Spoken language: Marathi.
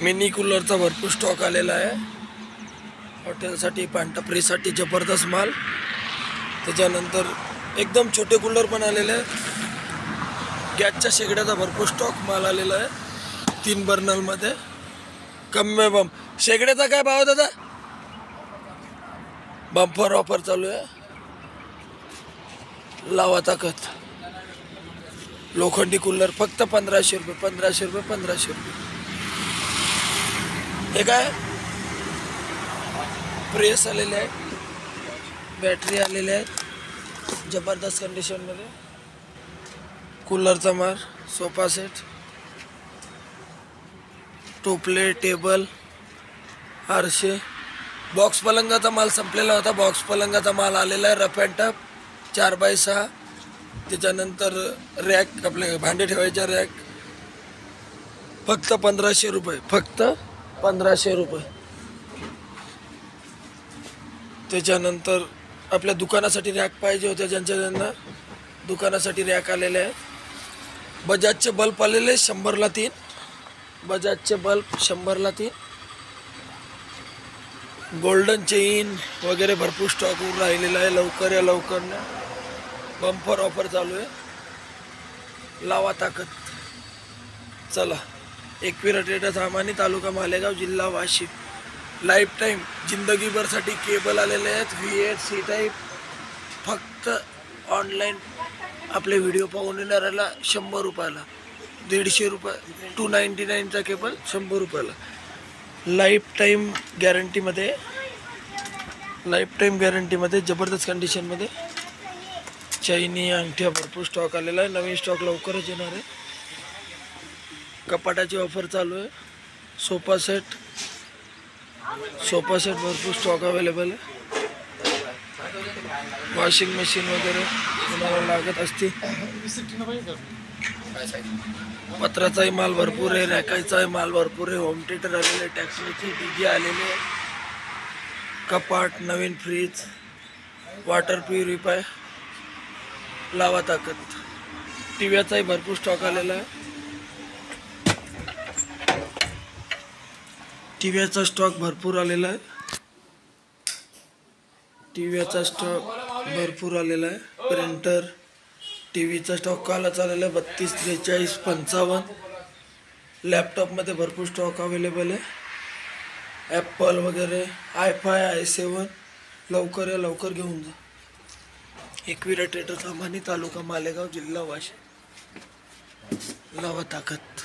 मिनी कूलरचा भरपूर स्टॉक आलेला आहे. हॉटेलसाठी पानटपरीसाठी जबरदस्त माल. त्याच्यानंतर एकदम छोटे कूलर पण आलेले आहेत. गॅसच्या शेगड्याचा भरपूर स्टॉक माल आलेला आहे 3 बर्नलमध्ये. कमी बंप शेगड्याचा काय भाव दादा? बंपर ऑफर चालू आहे. लावा ताकद. लोखंडी कूलर फक्त 1500 रुपये. 1500 रुपये. 1500 रुपये. हे काय प्रेस आलेले आहेत. बॅटरी आलेले आहेत जबरदस्त कंडिशनमध्ये. कूलरचा माल. सोफा सेट, टोपले, टेबल, आरशे. बॉक्स पलंगाचा माल संपलेला होता. बॉक्स पलंगाचा माल आलेला आहे. Rough and tough 4x6. त्याच्यानंतर रॅक, आपले भांडे ठेवायच्या रॅक फक्त 1500 रुपये. फक्त 1500 रुपये. त्याच्यानंतर आपल्या दुकानासाठी रॅक पाहिजे होत्या ज्यांना दुकानासाठी रॅक आलेले आहेत. बजाजचे बल्ब आलेले 100ला 3. बजाजचे बल्ब 100ला 3. गोल्डन चेन वगैरे भरपूर स्टॉक उर राहिलेला आहे. लवकर या लवकर ना. बंपर ऑफर चालू आहे. लावा ताकद. चला. एकविरा ट्रेडर्स, आमानी, तालुका मालेगाव, जिल्हा वाशिम. लाईफ टाईम जिंदगीभरसाठी केबल आलेले आहेत. V8 C type. फक्त ऑनलाईन आपले व्हिडिओ पाहून येणाऱ्याला 100 रुपयाला. 150 रुपये. 299चा केबल 100 रुपयाला. लाईफ टाईम गॅरंटीमध्ये. लाईफ टाईम गॅरंटीमध्ये जबरदस्त कंडिशनमध्ये. चैनी, अंगठ्या भरपूर स्टॉक आलेला आहे. नवीन स्टॉक लवकरच येणार आहे. कपाटाची ऑफर चालू आहे. सोफा सेट भरपूर स्टॉक अवेलेबल आहे. वॉशिंग मशीन वगैरे तुम्हाला लागत असते. पत्राचाही माल भरपूर आहे. रॅकाचाही माल भरपूर आहे. होम थिएटर आलेले, टॅक्सीची डीजे आलेले, कपाट, नवीन फ्रीज, वॉटर प्युरिफाय. लावा ताकद. टीव्हीचाही भरपूर स्टॉक आलेला आहे. टीव्हीचा स्टॉक भरपूर आलेला आहे. टीव्हीचा स्टॉक भरपूर आलेला आहे. प्रिंटर, टीव्हीचा स्टॉक कालच आलेला आहे. 32, 43, 55. लॅपटॉपमध्ये भरपूर स्टॉक अवेलेबल आहे. ॲपल वगैरे, i5, i7. लवकर या लवकर घेऊन जा. एकविरा ट्रेडर्स, आमानी, तालुका मालेगाव, जिल्हा वाशिम. लावा ताकद.